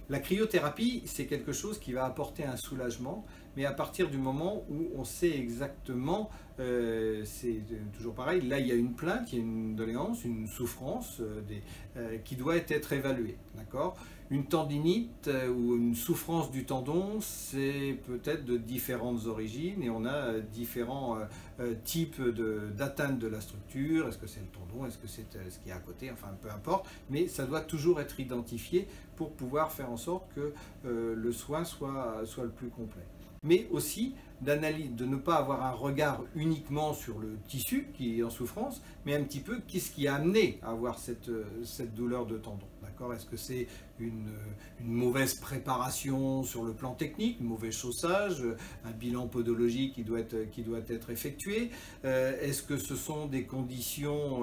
La cryothérapie, c'est quelque chose qui va apporter un soulagement, mais à partir du moment où on sait exactement, c'est toujours pareil, là il y a une plainte, il y a une doléance, une souffrance qui doit être évaluée. D'accord. Une tendinite ou une souffrance du tendon, c'est peut-être de différentes origines et on a différents types d'atteinte de la structure. Est-ce que c'est le tendon, est-ce que c'est ce qui est à côté, enfin peu importe, mais ça doit toujours être identifié pour pouvoir faire en sorte que le soin soit le plus complet. Mais aussi de ne pas avoir un regard uniquement sur le tissu qui est en souffrance, mais un petit peu qu'est-ce qui a amené à avoir cette douleur de tendon. Est-ce que c'est une mauvaise préparation sur le plan technique, un mauvais chaussage, un bilan podologique qui doit être effectué? Est-ce que ce sont des conditions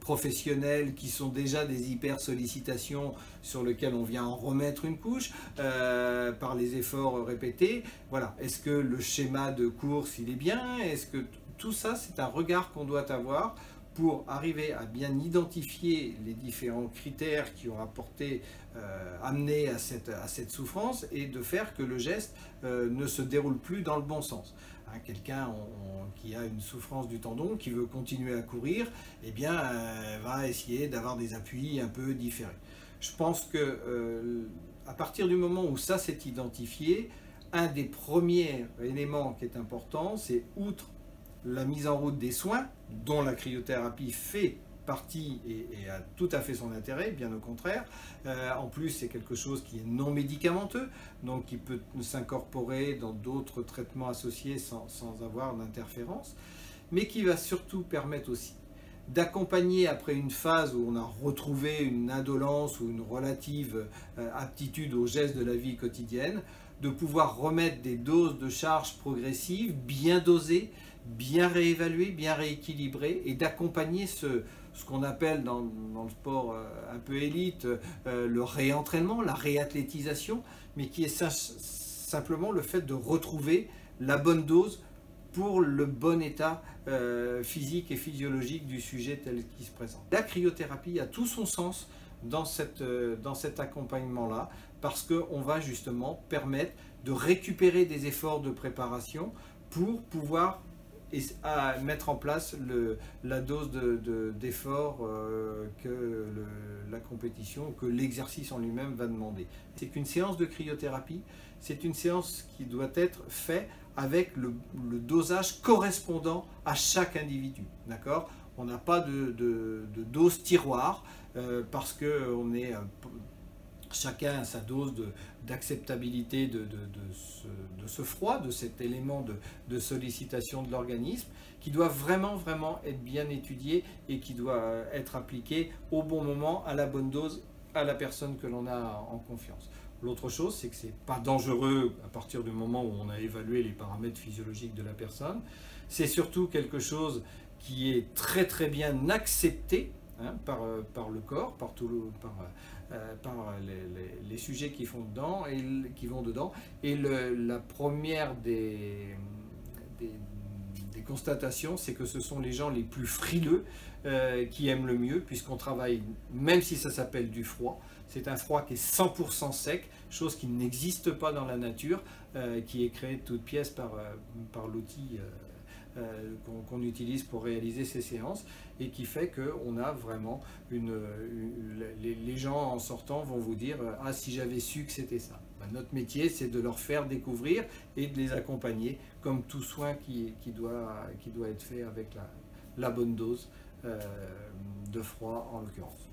professionnelles qui sont déjà des hyper-sollicitations sur lesquelles on vient en remettre une couche par les efforts répétés? Voilà. Est-ce que le schéma de course il est bien? Est-ce que tout ça, c'est un regard qu'on doit avoir pour arriver à bien identifier les différents critères qui ont amené à cette souffrance et de faire que le geste ne se déroule plus dans le bon sens. Hein, quelqu'un qui a une souffrance du tendon, qui veut continuer à courir, eh bien, va essayer d'avoir des appuis un peu différés. Je pense que à partir du moment où ça s'est identifié, un des premiers éléments qui est important, c'est outre la mise en route des soins, dont la cryothérapie fait partie et a tout à fait son intérêt, bien au contraire. En plus, c'est quelque chose qui est non médicamenteux, donc qui peut s'incorporer dans d'autres traitements associés sans avoir d'interférence, mais qui va surtout permettre aussi d'accompagner après une phase où on a retrouvé une indolence ou une relative aptitude aux gestes de la vie quotidienne, de pouvoir remettre des doses de charge progressives, bien dosées, bien réévaluées, bien rééquilibrées, et d'accompagner ce qu'on appelle dans le sport un peu élite le réentraînement, la réathlétisation, mais qui est simplement le fait de retrouver la bonne dose pour le bon état physique et physiologique du sujet tel qu'il se présente. La cryothérapie a tout son sens dans cet accompagnement-là, parce qu'on va justement permettre de récupérer des efforts de préparation pour pouvoir mettre en place la dose d'effort que la compétition, que l'exercice en lui-même va demander. C'est qu'une séance de cryothérapie, c'est une séance qui doit être faite avec le dosage correspondant à chaque individu. D'accord ? On n'a pas de dose tiroir parce qu'on est chacun a sa dose d'acceptabilité de ce froid, de cet élément de sollicitation de l'organisme, qui doit vraiment être bien étudié et qui doit être appliqué au bon moment, à la bonne dose, à la personne que l'on a en confiance. L'autre chose, c'est que ce n'est pas dangereux à partir du moment où on a évalué les paramètres physiologiques de la personne. C'est surtout quelque chose qui est très bien accepté par le corps, par les sujets qui vont dedans. Et la première des constatations, c'est que ce sont les gens les plus frileux qui aiment le mieux, puisqu'on travaille, même si ça s'appelle du froid, c'est un froid qui est 100% sec, chose qui n'existe pas dans la nature, qui est créée de toutes pièces par l'outil qu'on utilise pour réaliser ces séances, et qui fait qu'on a vraiment les gens en sortant vont vous dire « Ah, si j'avais su que c'était ça ». Notre métier, c'est de leur faire découvrir et de les accompagner, comme tout soin qui doit être fait avec la bonne dose de froid en l'occurrence.